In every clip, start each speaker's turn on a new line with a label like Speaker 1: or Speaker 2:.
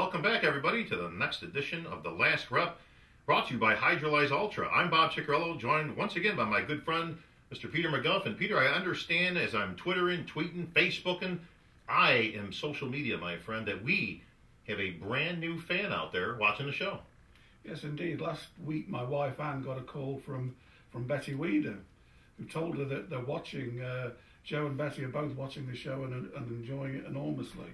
Speaker 1: welcome back, everybody, to the next edition of The Last Rep, brought to you by Hydrolyze Ultra. I'm Bob Ciccarello, joined once again by my good friend, Mr. Peter McGuff. And Peter, I understand as I'm Twittering, tweeting, Facebooking, I am social media, my friend, that we have a brand new fan out there watching the show.
Speaker 2: Yes, indeed. Last week, my wife Anne got a call from Betty Weeder, who told her that they're watching. Joe and Betty are both watching the show and enjoying it enormously.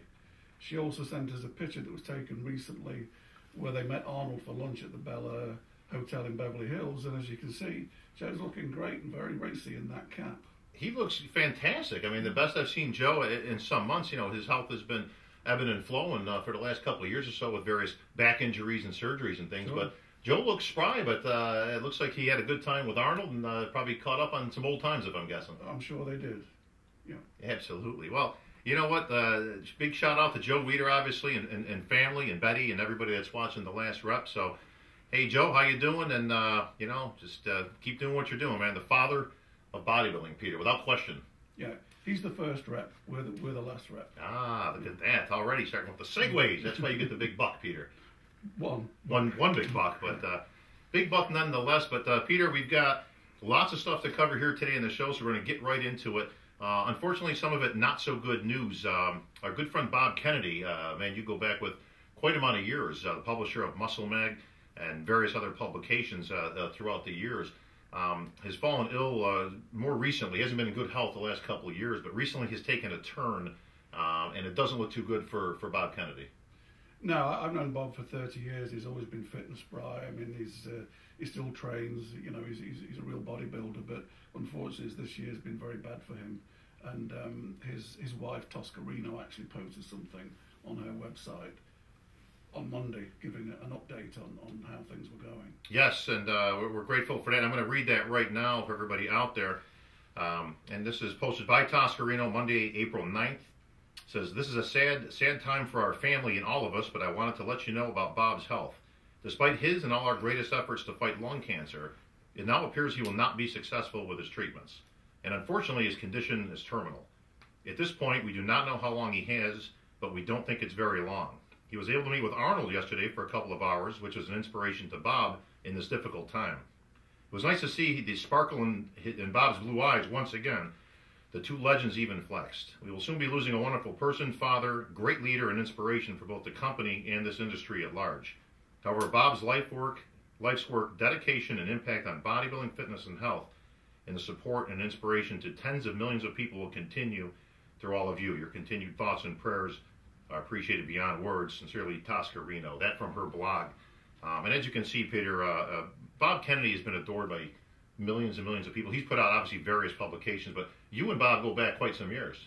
Speaker 2: She also sent us a picture that was taken recently where they met Arnold for lunch at the Bella Hotel in Beverly Hills. And as you can see, Joe's looking great and very racy in that cap.
Speaker 1: He looks fantastic. I mean, the best I've seen Joe in some months. You know, his health has been ebbing and flowing for the last couple of years or so with various back injuries and surgeries and things. Sure. But Joe looks spry, but it looks like he had a good time with Arnold and probably caught up on some old times, if I'm guessing.
Speaker 2: I'm sure they did. Yeah.
Speaker 1: Absolutely. Well, you know what? Big shout out to Joe Weeder, obviously, and family, and Betty, and everybody that's watching The Last Rep. So, hey, Joe, how you doing? And, just keep doing what you're doing, man. The father of bodybuilding, Peter, without question.
Speaker 2: Yeah, he's the first rep. We're the last rep.
Speaker 1: Ah, look at that. Already starting with the segues. That's why you get the big buck, Peter.
Speaker 2: One
Speaker 1: big buck, but big buck nonetheless. But, Peter, we've got lots of stuff to cover here today in the show, so we're going to get right into it. Unfortunately, some of it not so good news. Our good friend Bob Kennedy, man, you go back with quite a amount of years, the publisher of Muscle Mag and various other publications throughout the years, has fallen ill more recently. He hasn't been in good health the last couple of years, but recently he's taken a turn, and it doesn't look too good for Bob Kennedy.
Speaker 2: No, I've known Bob for 30 years. He's always been fit and spry. I mean, he still trains. You know, he's a real bodybuilder, but unfortunately, this year's been very bad for him. And his wife Toscarino actually posted something on her website on Monday, giving an update on how things were going.
Speaker 1: Yes, and we're grateful for that. I'm going to read that right now for everybody out there. And this is posted by Toscarino Monday, April 9th. It says, "This is a sad time for our family and all of us, but I wanted to let you know about Bob's health. Despite his and all our greatest efforts to fight lung cancer, it now appears he will not be successful with his treatments. And unfortunately, his condition is terminal. At this point, we do not know how long he has, but we don't think it's very long. He was able to meet with Arnold yesterday for a couple of hours, which was an inspiration to Bob in this difficult time. It was nice to see the sparkle in Bob's blue eyes once again. The two legends even flexed. We will soon be losing a wonderful person, father, great leader, and inspiration for both the company and this industry at large. However, Bob's life's work, dedication, and impact on bodybuilding, fitness, and health, and the support and inspiration to tens of millions of people will continue through all of you. Your continued thoughts and prayers are appreciated beyond words. Sincerely, Toscarino." That from her blog. And as you can see, Peter, Bob Kennedy has been adored by millions and millions of people. He's put out, obviously, various publications, but you and Bob go back quite some years.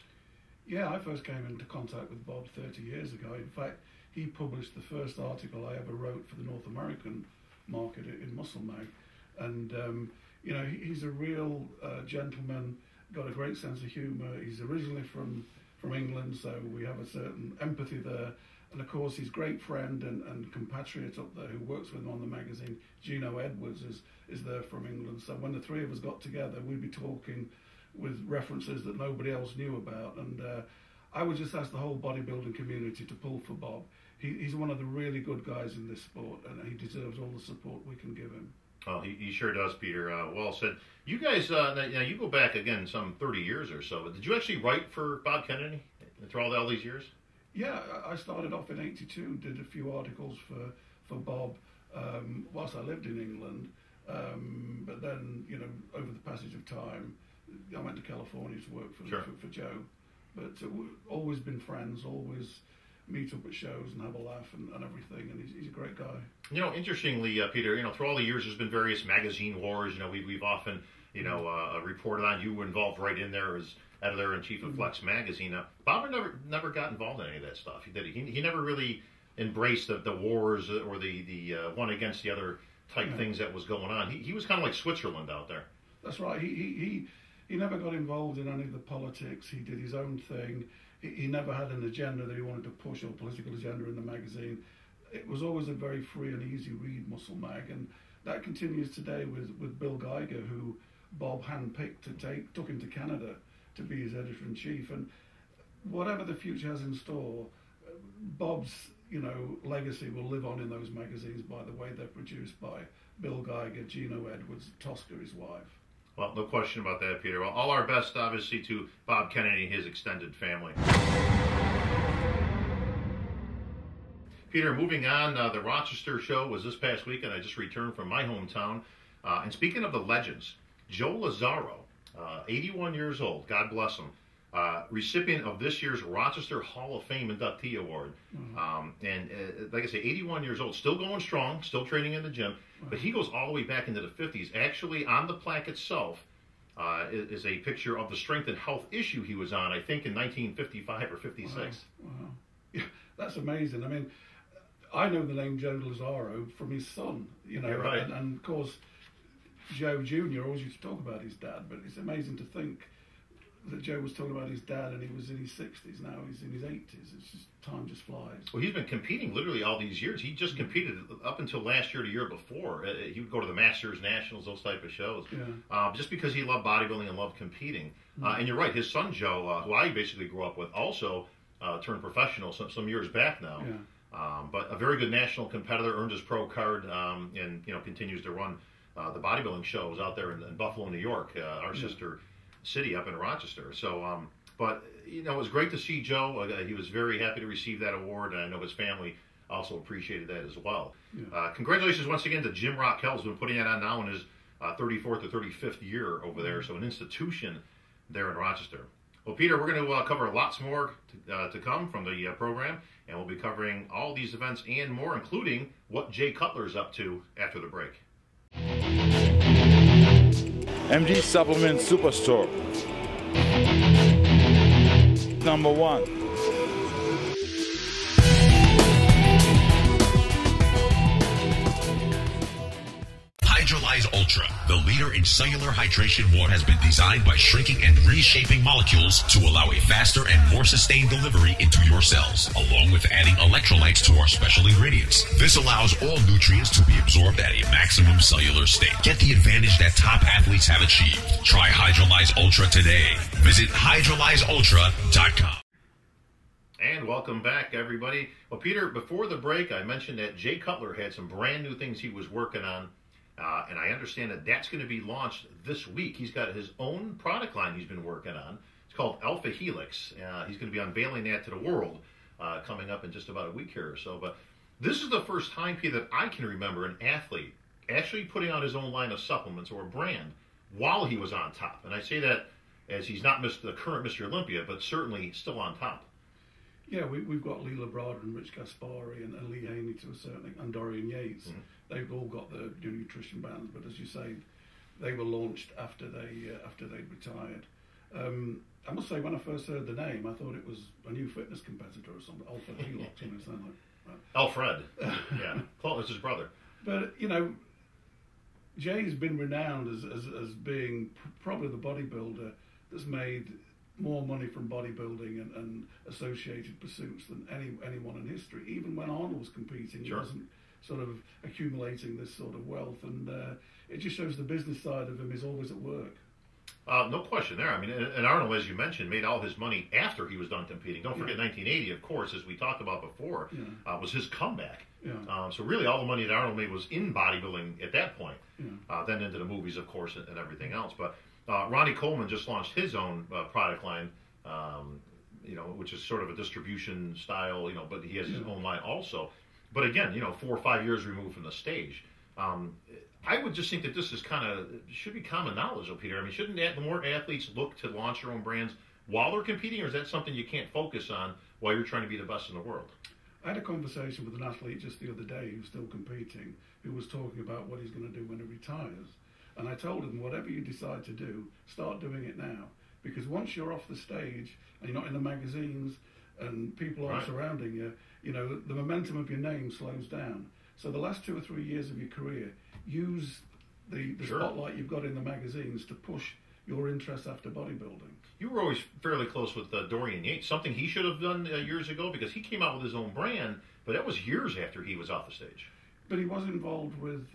Speaker 2: Yeah, I first came into contact with Bob 30 years ago. In fact, he published the first article I ever wrote for the North American market in Muscle Mag. And, he's a real gentleman, got a great sense of humor. He's originally from England, so we have a certain empathy there. And, of course, his great friend and compatriot up there who works with him on the magazine, Gino Edwards, is there from England. So when the three of us got together, we'd be talking with references that nobody else knew about. And I would just ask the whole bodybuilding community to pull for Bob. He's one of the really good guys in this sport, and he deserves all the support we can give him.
Speaker 1: Well, he sure does, Peter. Well said. You guys, you go back again some 30 years or so. Did you actually write for Bob Kennedy through all these years?
Speaker 2: Yeah, I started off in '82, did a few articles for Bob whilst I lived in England. But then, over the passage of time, I went to California to work for Joe. But we've always been friends, always meet up at shows and have a laugh and everything, and he's a great guy.
Speaker 1: Interestingly, Peter, through all the years, there's been various magazine wars. We've often, reported on. You were involved right in there as editor-in-chief of Flex Magazine. Bob never got involved in any of that stuff. He never really embraced the wars or the one against the other type things that was going on. He was kind of like Switzerland out there.
Speaker 2: That's right. He never got involved in any of the politics. He did his own thing. He never had an agenda that he wanted to push, or political agenda in the magazine. It was always a very free and easy read, Muscle Mag, and that continues today with Bill Geiger, who Bob handpicked took him to Canada to be his editor-in-chief. And whatever the future has in store, Bob's legacy will live on in those magazines by the way they're produced by Bill Geiger, Gino Edwards, Tosca, his wife.
Speaker 1: Well, no question about that, Peter. Well, all our best, obviously, to Bob Kennedy and his extended family. Peter, moving on, the Rochester show was this past weekend. I just returned from my hometown. And speaking of the legends, Joe Lazarro, 81 years old, God bless him, recipient of this year's Rochester Hall of Fame inductee award. Like I say, 81 years old, still going strong, still training in the gym, but he goes all the way back into the 50s. Actually, on the plaque itself is a picture of the strength and health issue he was on, I think, in 1955 or 56.
Speaker 2: Wow. Yeah, that's amazing. I mean, I know the name Joe Lazarro from his son,
Speaker 1: right.
Speaker 2: and of course, Joe Jr. always used to talk about his dad, but it's amazing to think that Joe was talking about his dad and he was in his 60s. Now he's in his 80s. It's just, time just flies.
Speaker 1: Well, he's been competing literally all these years. He just competed up until last year, the year before. He would go to the Masters, Nationals, those type of shows.
Speaker 2: Yeah.
Speaker 1: Just because he loved bodybuilding and loved competing. And you're right, his son Joe, who I basically grew up with, also turned professional some years back now.
Speaker 2: Yeah.
Speaker 1: But a very good national competitor, earned his pro card, and continues to run the bodybuilding shows out there in Buffalo, New York, our sister city up in Rochester. So, but it was great to see Joe. He was very happy to receive that award, and I know his family also appreciated that as well.
Speaker 2: Yeah.
Speaker 1: Congratulations once again to Jim Rockwell's been putting that on now in his 34th or 35th year over there. So an institution there in Rochester. Well, Peter, we're going to cover lots more to come from the program, and we'll be covering all these events and more, including what Jay Cutler is up to after the break.
Speaker 3: MD Supplement Superstore. Number one.
Speaker 4: Hydrolyze Ultra, the leader in cellular hydration water, has been designed by shrinking and reshaping molecules to allow a faster and more sustained delivery into your cells, along with adding electrolytes to our special ingredients. This allows all nutrients to be absorbed at a maximum cellular state. Get the advantage that top athletes have achieved. Try Hydrolyze Ultra today. Visit hydrolyzeultra.com.
Speaker 1: And welcome back, everybody. Well, Peter, before the break, I mentioned that Jay Cutler had some brand new things he was working on. And I understand that that's going to be launched this week. He's got his own product line he's been working on. It's called Alpha Helix. He's going to be unveiling that to the world coming up in just about a week here or so. But this is the first time, Peter, that I can remember an athlete actually putting out his own line of supplements or a brand while he was on top. And I say that as he's not the current Mr. Olympia, but certainly still on top.
Speaker 2: Yeah, we've got Lee Labrada and Rich Gaspari and Lee Haney to a certain extent, and Dorian Yates.
Speaker 1: Mm-hmm.
Speaker 2: They've all got the nutrition brands, but as you say, they were launched after they'd retired. I must say, when I first heard the name, I thought it was a new fitness competitor or something. Alpha Helix, sound like right?
Speaker 1: Alfred, yeah, it's his brother.
Speaker 2: But Jay's been renowned as being probably the bodybuilder that's made more money from bodybuilding and associated pursuits than anyone in history. Even when Arnold was competing, he wasn't sort of accumulating this sort of wealth, and it just shows the business side of him is always at work.
Speaker 1: No question there. I mean, and Arnold, as you mentioned, made all his money after he was done competing. Don't forget 1980, of course, as we talked about before, was his comeback.
Speaker 2: Yeah.
Speaker 1: So really all the money that Arnold made was in bodybuilding at that point, then into the movies, of course, and everything else. But Ronnie Coleman just launched his own product line, which is sort of a distribution style, but he has his own line also. But again, 4 or 5 years removed from the stage. I would just think that this is should be common knowledge, Peter. I mean, shouldn't more athletes look to launch their own brands while they're competing, or is that something you can't focus on while you're trying to be the best in the world?
Speaker 2: I had a conversation with an athlete just the other day who's still competing, who was talking about what he's going to do when he retires. And I told him, whatever you decide to do, start doing it now. Because once you're off the stage and you're not in the magazines and people aren't surrounding you, the momentum of your name slows down. So the last 2 or 3 years of your career, use the spotlight you've got in the magazines to push your interest after bodybuilding.
Speaker 1: You were always fairly close with Dorian Yates, something he should have done years ago, because he came out with his own brand, but that was years after he was off the stage.
Speaker 2: But he was involved with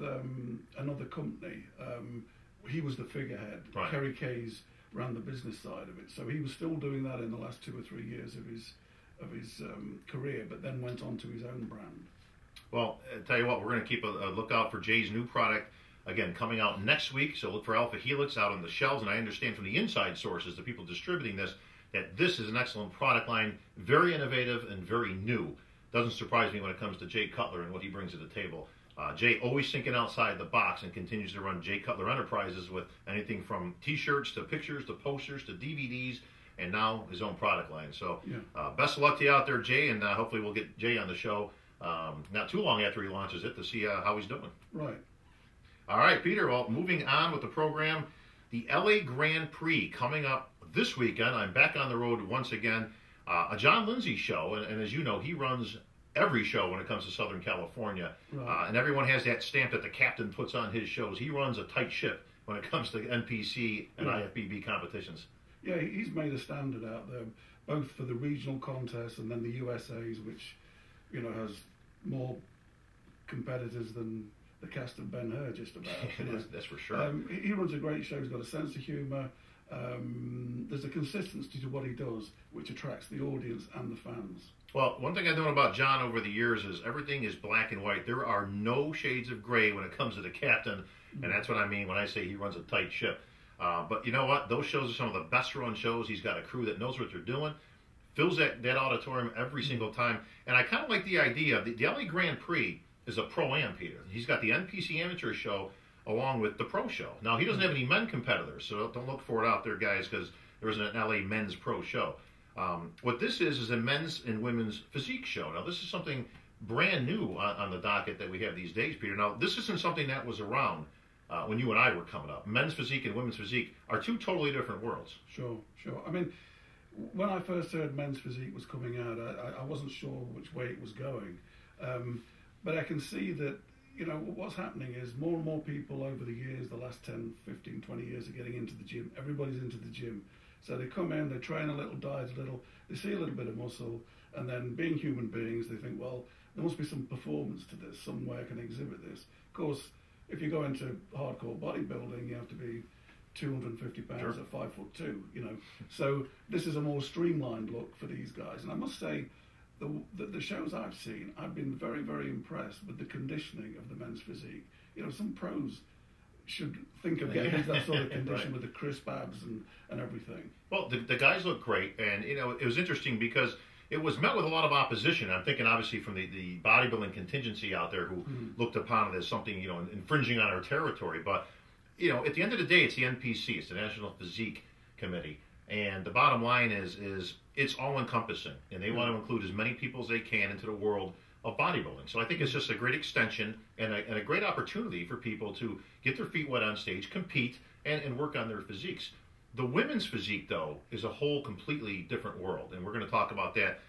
Speaker 2: another company. He was the figurehead.
Speaker 1: Right.
Speaker 2: Kerry Kays ran the business side of it. So he was still doing that in the last 2 or 3 years career, but then went on to his own brand.
Speaker 1: Well, I tell you what, we're going to keep a lookout for Jay's new product, again, coming out next week. So look for Alpha Helix out on the shelves. And I understand from the inside sources, the people distributing this, that this is an excellent product line, very innovative and very new. Doesn't surprise me when it comes to Jay Cutler and what he brings to the table. Jay always thinking outside the box and continues to run Jay Cutler Enterprises with anything from T-shirts to pictures to posters to DVDs, and now his own product line. So best of luck to you out there, Jay, and hopefully we'll get Jay on the show not too long after he launches it to see how he's doing.
Speaker 2: Right.
Speaker 1: All right, Peter, well, moving on with the program, the LA Grand Prix coming up this weekend. I'm back on the road once again. A John Lindsay show, and as you know, he runs every show when it comes to Southern California.
Speaker 2: Right.
Speaker 1: And everyone has that stamp that the captain puts on his shows. He runs a tight ship when it comes to NPC and IFBB competitions.
Speaker 2: Yeah, he's made a standard out there, both for the regional contests and then the USA's, which, you know, has more competitors than the cast of Ben-Hur, just about.
Speaker 1: That's for sure.
Speaker 2: He runs a great show. He's got a sense of humour. There's a consistency to what he does, which attracts the audience and the fans.
Speaker 1: Well, one thing I've known about John over the years is everything is black and white. There are no shades of gray when it comes to the captain, and that's what I mean when I say he runs a tight ship. But you know what? Those shows are some of the best run shows. He's got a crew that knows what they're doing, fills that auditorium every single time. And I kind of like the idea. The LA Grand Prix is a pro-am, Peter. He's got the NPC Amateur show along with the pro show. Now, he doesn't have any men competitors, so don't look for it out there, guys, because there isn't an LA men's pro show. What this is a men's and women's physique show. Now, this is something brand new on the docket that we have these days, Peter. Now, this isn't something that was around when you and I were coming up. Men's physique and women's physique are two totally different worlds.
Speaker 2: Sure. I mean, when I first heard men's physique was coming out, I wasn't sure which way it was going. But I can see that, you know, what's happening is more and more people over the years, the last 10, 15, 20 years, are getting into the gym. Everybody's into the gym. So they come in, they train a little, diet a little, they see a little bit of muscle, and then being human beings, they think, well, there must be some performance to this, some way I can exhibit this. Of course, if you go into hardcore bodybuilding, you have to be 250 pounds at 5'2", you know. So this is a more streamlined look for these guys. And I must say, the shows I've seen, I've been very, very impressed with the conditioning of the men's physique. You know, some pros should think of getting into that sort of condition with the crisp abs and everything. Well,
Speaker 1: the guys look great, and you know, it was interesting because it was met with a lot of opposition. I'm thinking obviously from the bodybuilding contingency out there who looked upon it as something, you know, infringing on our territory. But you know, at the end of the day, it's the NPC, it's the National Physique Committee, and the bottom line is it's all encompassing, and they want to include as many people as they can into the world of bodybuilding. So I think it's just a great extension and a great opportunity for people to get their feet wet on stage, compete, and work on their physiques. The women's physique, though, is a whole completely different world, and we're going to talk about that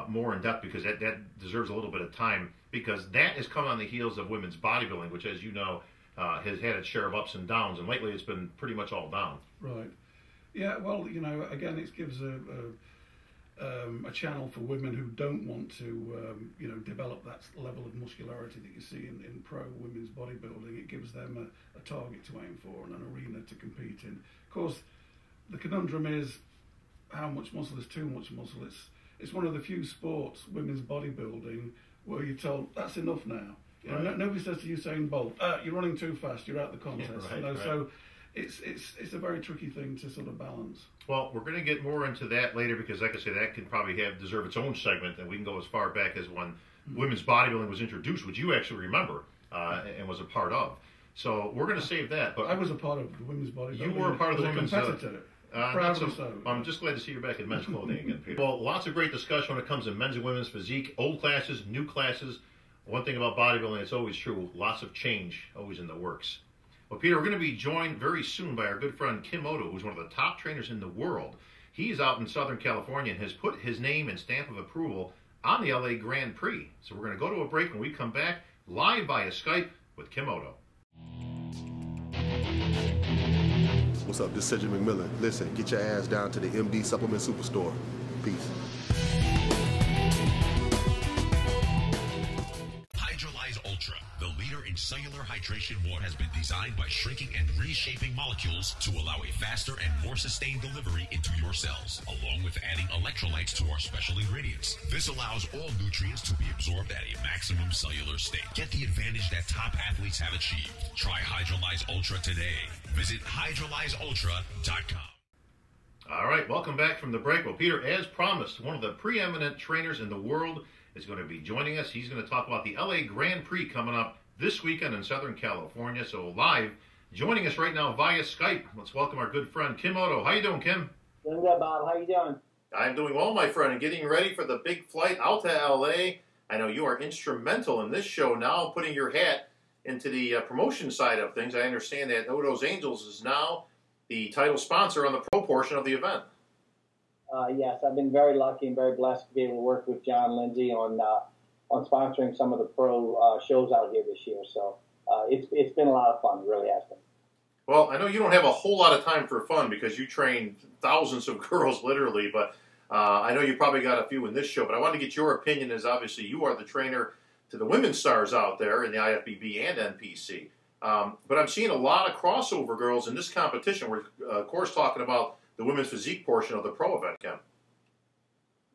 Speaker 1: more in depth because that deserves a little bit of time, because that has come on the heels of women's bodybuilding, which, as you know, has had its share of ups and downs, and lately it's been pretty much all down.
Speaker 2: Right. Yeah, well, you know, again, it gives a channel for women who don't want to, you know, develop that level of muscularity that you see in pro women's bodybuilding. It gives them a target to aim for and an arena to compete in. Of course, the conundrum is how much muscle is too much muscle. It's one of the few sports, women's bodybuilding, where you're told that's enough now. You know, nobody says to Usain Bolt, you're running too fast, you're out the contest.
Speaker 1: Yeah,
Speaker 2: you know, so it's a very tricky thing to sort of balance.
Speaker 1: Well, we're going to get more into that later because, like I said, that could probably deserve its own segment, and we can go as far back as when women's bodybuilding was introduced, which you actually remember and was a part of. So we're going to save that. But
Speaker 2: I was a part of the women's bodybuilding.
Speaker 1: You were a part of the women's
Speaker 2: competitor. Proudly so.
Speaker 1: I'm just glad to see you're back in men's clothing again, Peter. Well, lots of great discussion when it comes to men's and women's physique, old classes, new classes. One thing about bodybuilding, it's always true, lots of change always in the works. Well, Peter, we're going to be joined very soon by our good friend Kim Odo, who's one of the top trainers in the world. He's out in Southern California and has put his name and stamp of approval on the LA Grand Prix. So we're going to go to a break. When we come back, live via Skype with Kim Odo.
Speaker 5: What's up? This is Cedric McMillan. Listen, get your ass down to the MD Supplement Superstore. Peace.
Speaker 4: Hydrolyze Ultra, the leader leader in cellular hydration water has been designed by shrinking and reshaping molecules to allow a faster and more sustained delivery into your cells, along with adding electrolytes to our special ingredients. This allows all nutrients to be absorbed at a maximum cellular state. Get the advantage that top athletes have achieved. Try Hydrolyze Ultra today. Visit hydrolyzeultra.com.
Speaker 1: All right, welcome back from the break. Well, Peter, as promised, one of the preeminent trainers in the world is going to be joining us. He's going to talk about the LA Grand Prix coming up this weekend in Southern California. So live, joining us right now via Skype. Let's welcome our good friend Kim Otto. How you doing, Kim?
Speaker 6: Doing good, Bob. How you doing?
Speaker 1: I'm doing well, my friend, and getting ready for the big flight out to LA. I know you are instrumental in this show now, putting your hat into the promotion side of things. I understand that Odo's Angels is now the title sponsor on the pro portion of the event.
Speaker 6: Yes, I've been very lucky and very blessed to be able to work with John Lindsay on sponsoring some of the pro shows out here this year. So it's been a lot of fun. It really has been.
Speaker 1: Well, I know you don't have a whole lot of time for fun because you train thousands of girls literally, but I know you probably got a few in this show. But I wanted to get your opinion, as obviously you are the trainer to the women's stars out there in the IFBB and NPC. But I'm seeing a lot of crossover girls in this competition. We're, of course, talking about the women's physique portion of the pro event, Kim.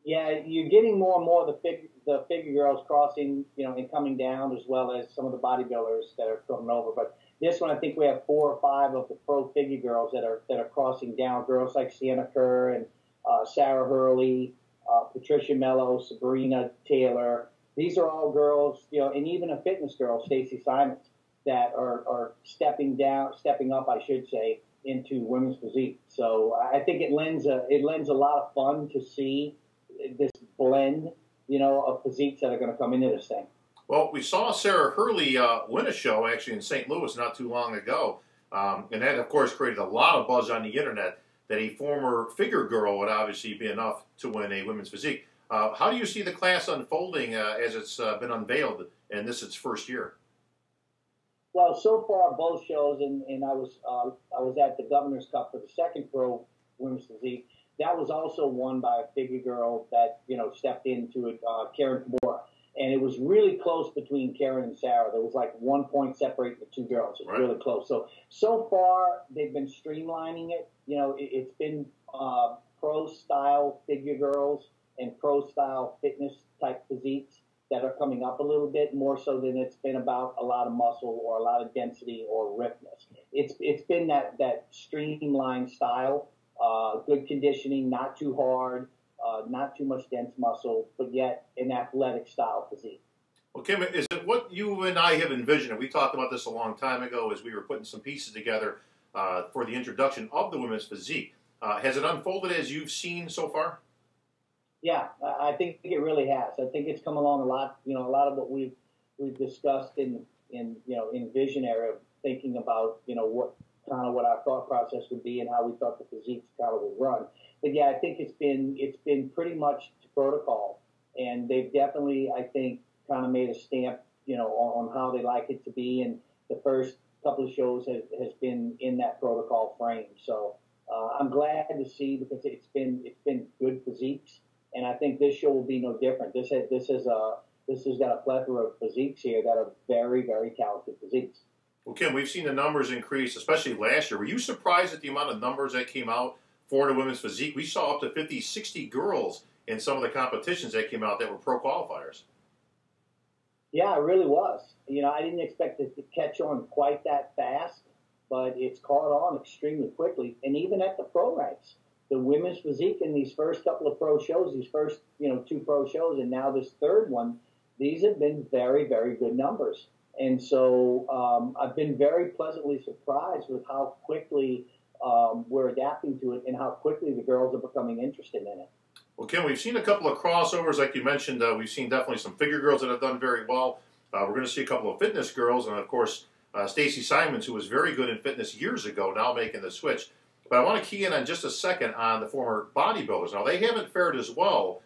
Speaker 6: Yeah, you're getting more and more of the figure girls crossing, and coming down, as well as some of the bodybuilders that are coming over. But this one, I think we have 4 or 5 of the pro figure girls that are crossing down. Girls like Sienna Kerr and Sarah Hurley, Patricia Mello, Sabrina Taylor. These are all girls, and even a fitness girl, Stacey Simons, that are stepping up, I should say, into women's physique. So I think it lends a lot of fun to see this blend, of physiques that are going to come into this thing.
Speaker 1: Well, we saw Sarah Hurley win a show actually in St. Louis not too long ago, and that of course created a lot of buzz on the internet that a former figure girl would obviously be enough to win a women's physique. How do you see the class unfolding as it's been unveiled and this its first year?
Speaker 6: Well, so far both shows, and I was at the Governor's Cup for the second pro women's physique. That was also won by a figure girl that stepped into it, Karen Kimura, and it was really close between Karen and Sarah. There was like 1 point separating the two girls. It was really close. So far they've been streamlining it. It's been pro style figure girls and pro style fitness type physiques that are coming up a little bit more so than it's been about a lot of muscle or a lot of density or rippedness. It's been that streamlined style, good conditioning, not too hard, not too much dense muscle, but yet an athletic style physique.
Speaker 1: Well, Kim, is it what you and I have envisioned? And we talked about this a long time ago as we were putting some pieces together for the introduction of the women's physique. Has it unfolded as you've seen so far?
Speaker 6: Yeah, I think it really has. I think it's come along a lot. A lot of what we've discussed in visionary of thinking about what our thought process would be and how we thought the physiques kind of would run. But yeah, I think it's been pretty much to protocol, and they've definitely, I think, kind of made a stamp on how they like it to be. And the first couple of shows has been in that protocol frame. So I'm glad to see, because it's been good physiques. And I think this show will be no different. This has got a plethora of physiques here that are very, very talented physiques.
Speaker 1: Well, Kim, we've seen the numbers increase, especially last year. Were you surprised at the amount of numbers that came out for the women's physique? We saw up to 50, 60 girls in some of the competitions that came out that were pro qualifiers.
Speaker 6: Yeah, it really was. I didn't expect it to catch on quite that fast, but it's caught on extremely quickly. And even at the pro ranks, the women's physique in these first couple of pro shows, these first 2 pro shows, and now this third one, these have been very, very good numbers. And so I've been very pleasantly surprised with how quickly we're adapting to it and how quickly the girls are becoming interested in it.
Speaker 1: Well, Kim, we've seen a couple of crossovers, like you mentioned. We've seen definitely some figure girls that have done very well. We're going to see a couple of fitness girls, and of course, Stacey Simons, who was very good in fitness years ago, now making the switch. But I want to key in on just a second on the former bodybuilders. Now, they haven't fared as well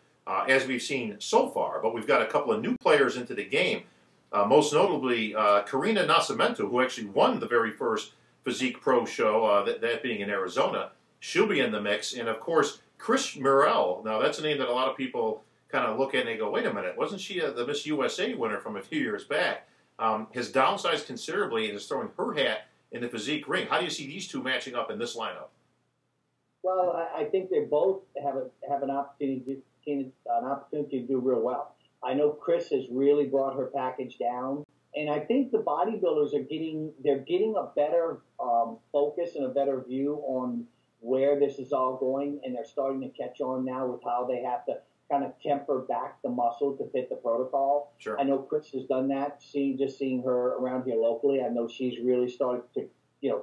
Speaker 1: as we've seen so far, but we've got a couple of new players into the game. Most notably, Karina Nascimento, who actually won the very first Physique Pro show, that being in Arizona. She'll be in the mix. And, of course, Chris Murrell. Now, that's a name that a lot of people kind of look at and they go, wait a minute, wasn't she the Miss USA winner from a few years back? has downsized considerably and is throwing her hat in the physique ring. How do you see these two matching up in this lineup?
Speaker 6: Well, I think they both have an opportunity to do real well. I know Chris has really brought her package down, and I think the bodybuilders are getting a better focus and a better view on where this is all going, and they're starting to catch on now with how they have to kind of temper back the muscle to fit the protocol.
Speaker 1: Sure.
Speaker 6: I know Chris has done that. Seeing her around here locally, I know she's really started to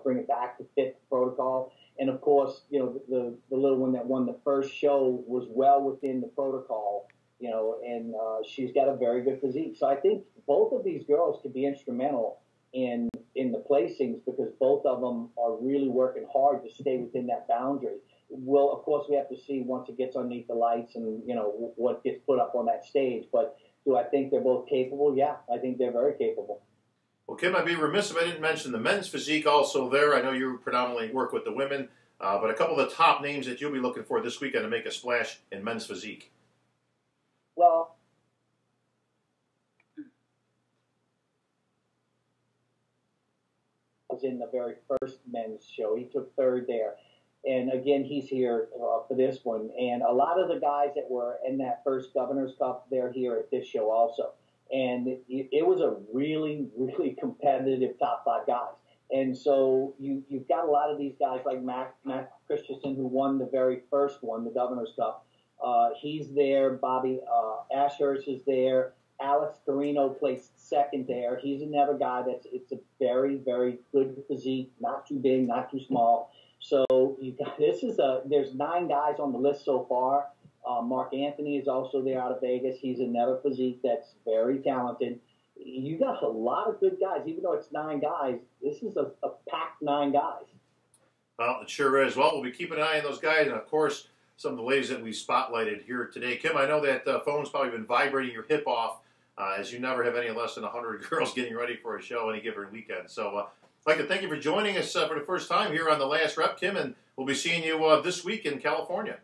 Speaker 6: bring it back to fit the protocol. And of course, the little one that won the first show was well within the protocol, and she's got a very good physique. So I think both of these girls could be instrumental in the placings because both of them are really working hard to stay within that boundary. Well, of course, we have to see once it gets underneath the lights and, what gets put up on that stage. But do I think they're both capable? Yeah, I think they're very capable.
Speaker 1: Well, Kim, I'd be remiss if I didn't mention the men's physique also there. I know you predominantly work with the women, but a couple of the top names that you'll be looking for this weekend to make a splash in men's physique.
Speaker 6: Well, was in the very first men's show. He took third there. And again, he's here for this one. And a lot of the guys that were in that first Governor's Cup, they're here at this show also. And it was a really, really competitive top 5 guys. And so you've got a lot of these guys like Matt Christensen, who won the very first one, the Governor's Cup. He's there. Bobby Ashurst is there. Alex Carino placed second there. He's another guy it's a very, very good physique, not too big, not too small. So there's 9 guys on the list so far. Mark Anthony is also there out of Vegas. He's another physique that's very talented. You got a lot of good guys. Even though it's 9 guys, this is a packed 9 guys.
Speaker 1: Well, it sure is. Well, we'll be keeping an eye on those guys, and of course, some of the ladies that we spotlighted here today. Kim, I know that phone's probably been vibrating your hip off, as you never have any less than 100 girls getting ready for a show any given weekend. So I'd like to thank you for joining us for the first time here on The Last Rep, Kim, and we'll be seeing you this week in California.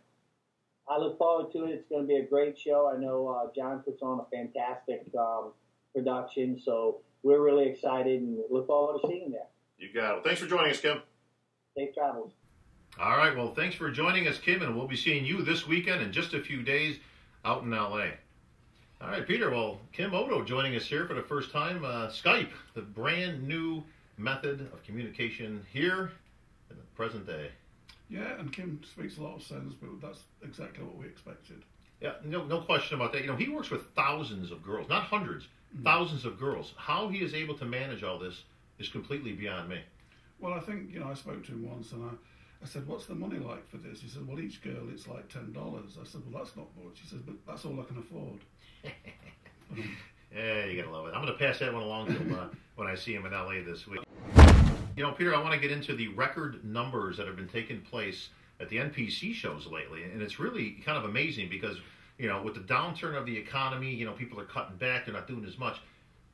Speaker 6: I look forward to it. It's going to be a great show. I know John puts on a fantastic production, so we're really excited and look forward to seeing you there.
Speaker 1: You got it. Well, thanks for joining us, Kim.
Speaker 6: Safe travels.
Speaker 1: All right. Well, thanks for joining us, Kim, and we'll be seeing you this weekend in just a few days out in L.A. All right, Peter. Well, Kim Odo joining us here for the first time. Skype, the brand new method of communication here in the present day.
Speaker 2: Yeah, and Kim speaks a lot of sense, but that's exactly what we expected.
Speaker 1: Yeah, no question about that. He works with thousands of girls, not hundreds, thousands of girls. How he is able to manage all this is completely beyond me.
Speaker 2: Well, I think, I spoke to him once and I said, what's the money like for this? He said, well, each girl, it's like $10. I said, well, that's not much. He said, but that's all I can afford.
Speaker 1: Yeah, you gotta love it. I'm gonna pass that one along to him when I see him in LA this week. Peter, I want to get into the record numbers that have been taking place at the NPC shows lately, and it's really kind of amazing because, with the downturn of the economy, people are cutting back, they're not doing as much.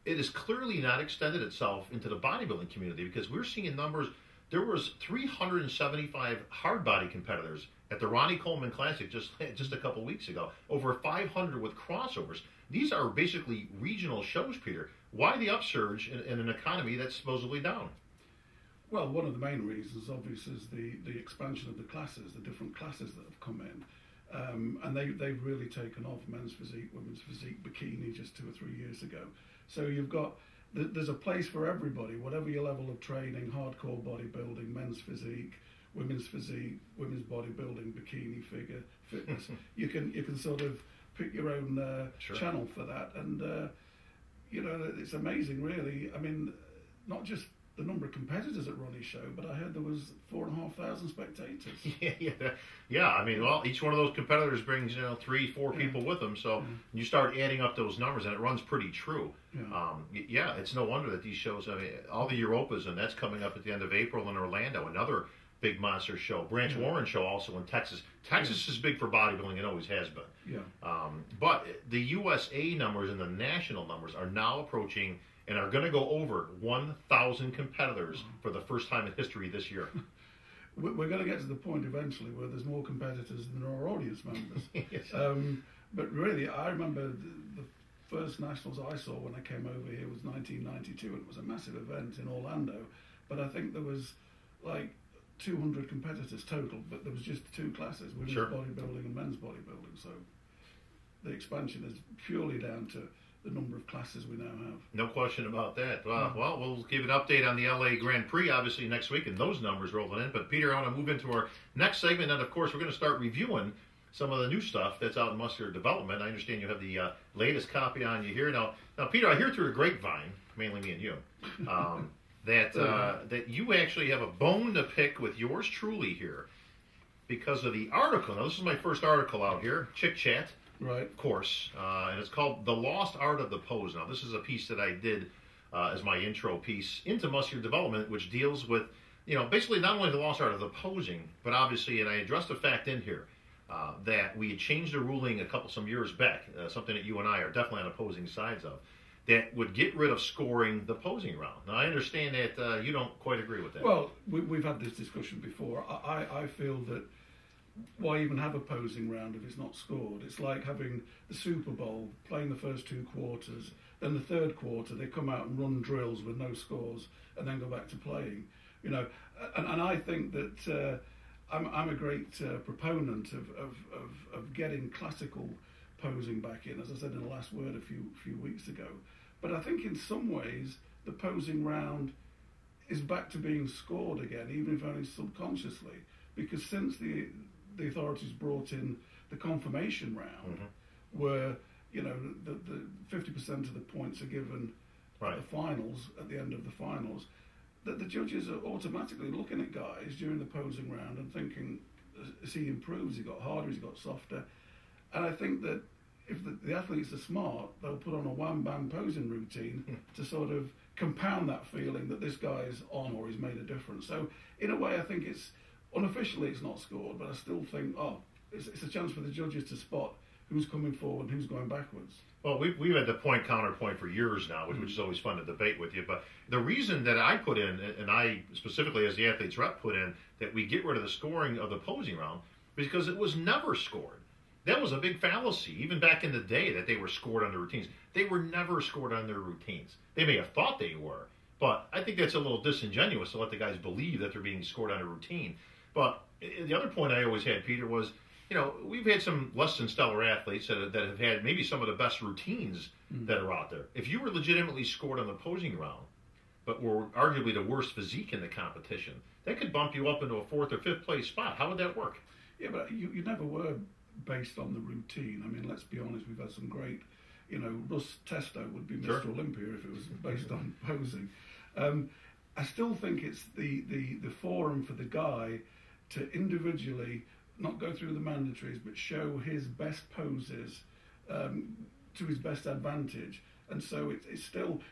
Speaker 1: It has clearly not extended itself into the bodybuilding community because we're seeing numbers. There was 375 hard body competitors at the Ronnie Coleman Classic just a couple weeks ago, over 500 with crossovers. These are basically regional shows, Peter. Why the upsurge in an economy that's supposedly down?
Speaker 2: Well, one of the main reasons, obviously, is the expansion of the classes, the different classes that have come in. And they've really taken off men's physique, women's physique, bikini just 2 or 3 years ago. So you've got, there's a place for everybody, whatever your level of training, hardcore bodybuilding, men's physique, women's bodybuilding, bikini, figure, fitness. you can sort of pick your own
Speaker 1: Sure.
Speaker 2: channel for that. And, it's amazing, really. I mean, not just the number of competitors at Ronnie's show, but I heard there was 4,500 spectators.
Speaker 1: Yeah. I mean, well, each one of those competitors brings 3, 4 people with them. So you start adding up those numbers, and it runs pretty true. Yeah. It's no wonder that these shows. I mean, all the Europas, and that's coming up at the end of April in Orlando. Another big monster show. Branch Warren show also in Texas. Texas is big for bodybuilding and always has been.
Speaker 2: Yeah.
Speaker 1: But the USA numbers and the national numbers are now approaching and are going to go over 1,000 competitors for the first time in history this year.
Speaker 2: We're going to get to the point eventually where there's more competitors than there are audience members.
Speaker 1: Yes.
Speaker 2: But really, I remember first nationals I saw when I came over here was 1992, and it was a massive event in Orlando. But I think there was like 200 competitors total, but there was just two classes, women's bodybuilding and men's bodybuilding. So the expansion is purely down to the number of classes we now have.
Speaker 1: No question about that. Well, we'll give an update on the LA Grand Prix, obviously, next week, and those numbers rolling in. But, Peter, I want to move into our next segment, and, of course, we're going to start reviewing some of the new stuff that's out in muscular development. I understand you have the latest copy on you here. Now, Peter, I hear through the grapevine, mainly me and you, that you actually have a bone to pick with yours truly here because of the article. Now, this is my first article out here, Chick Chat.
Speaker 2: Right.
Speaker 1: Of course. And it's called The Lost Art of the Pose. Now, this is a piece that I did as my intro piece into muscular development, which deals with, basically not only the lost art of the posing, but obviously, and I addressed a fact in here, that we had changed the ruling some years back, something that you and I are definitely on opposing sides of, that would get rid of scoring the posing round. Now, I understand that you don't quite agree with that.
Speaker 2: Well, we've had this discussion before. I feel that why even have a posing round if it's not scored? It's like having the Super Bowl, playing the first two quarters, then the third quarter they come out and run drills with no scores and then go back to playing. And I think that I'm a great proponent of getting classical posing back in, as I said in the last word a few weeks ago. But I think in some ways the posing round is back to being scored again, even if only subconsciously, because since the authorities brought in the confirmation round, where the 50% of the points are given at the finals, at the end of the finals, that the judges are automatically looking at guys during the posing round and thinking, as he improves, he got harder, he's got softer. And I think that if the athletes are smart, they'll put on a wham-bam posing routine to sort of compound that feeling that this guy's on or he's made a difference. So in a way, I think unofficially it's not scored, but I still think, it's a chance for the judges to spot who's coming forward and who's going backwards.
Speaker 1: Well, we've had the point-counterpoint for years now, which is always fun to debate with you. But the reason that I put in, and I specifically as the athlete's rep put in, that we get rid of the scoring of the posing round, because it was never scored. That was a big fallacy, even back in the day, that they were scored on their routines. They were never scored on their routines. They may have thought they were, but I think that's a little disingenuous to let the guys believe that they're being scored on a routine. But the other point I always had, Peter, was, we've had some less than stellar athletes that have had maybe some of the best routines that are out there. If you were legitimately scored on the posing round, but were arguably the worst physique in the competition, that could bump you up into a 4th or 5th place spot. How would that work?
Speaker 2: Yeah, but you never were based on the routine. I mean, let's be honest, we've had some great, Russ Testo would be Mr. Olympia if it was based on posing. I still think it's the forum for the guy to individually not go through the mandatories, but show his best poses to his best advantage. And so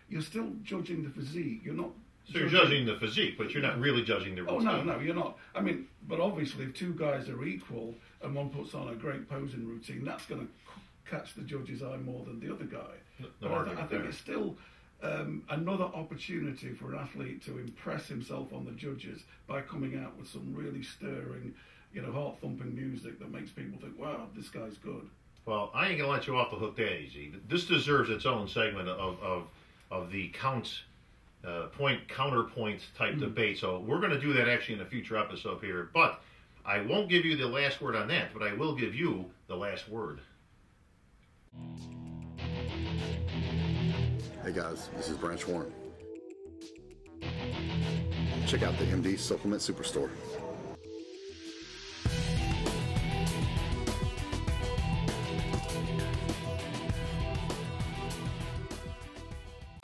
Speaker 2: you're still judging the physique. You're not.
Speaker 1: So you're judging the physique, but you're not really judging the routine.
Speaker 2: Oh, no, you're not. I mean, but obviously if two guys are equal and one puts on a great posing routine, that's going to catch the judge's eye more than the other guy. I think it's still another opportunity for an athlete to impress himself on the judges by coming out with some really stirring, heart-thumping music that makes people think, wow, this guy's good.
Speaker 1: Well, I ain't going to let you off the hook that easy. This deserves its own segment of the point-counterpoint type debate. So we're going to do that actually in a future episode here. But I won't give you the last word on that, but I will give you the last word.
Speaker 5: Hey guys, this is Branch Warren. Check out the MD Supplement Superstore.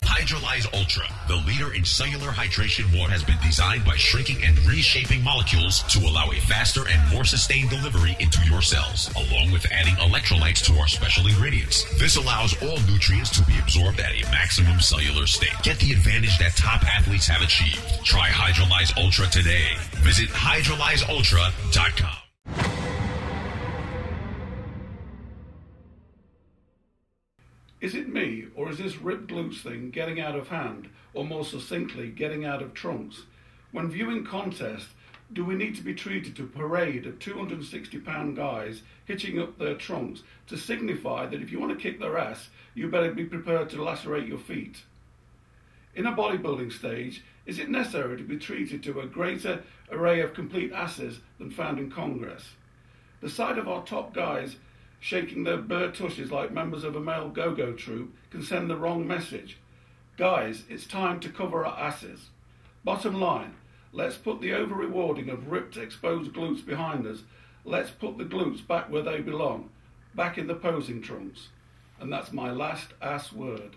Speaker 4: Hydrolyze Ultra, the leader in cellular hydration water, has been designed by shrinking and reshaping molecules to allow a faster and more sustained delivery into your cells, along with adding electrolytes to our special ingredients. This allows all nutrients to be absorbed at a maximum cellular state. Get the advantage that top athletes have achieved. Try Hydrolyze Ultra today. Visit hydrolyzeultra.com.
Speaker 2: Is it me, or is this ripped glutes thing getting out of hand, or more succinctly, getting out of trunks? When viewing contests, do we need to be treated to a parade of 260-pound guys hitching up their trunks to signify that if you want to kick their ass, you better be prepared to lacerate your feet? In a bodybuilding stage, is it necessary to be treated to a greater array of complete asses than found in Congress? The sight of our top guys shaking their bare tushes like members of a male go-go troupe can send the wrong message. Guys, it's time to cover our asses. Bottom line, let's put the over-rewarding of ripped, exposed glutes behind us. Let's put the glutes back where they belong, back in the posing trunks. And that's my last ass word.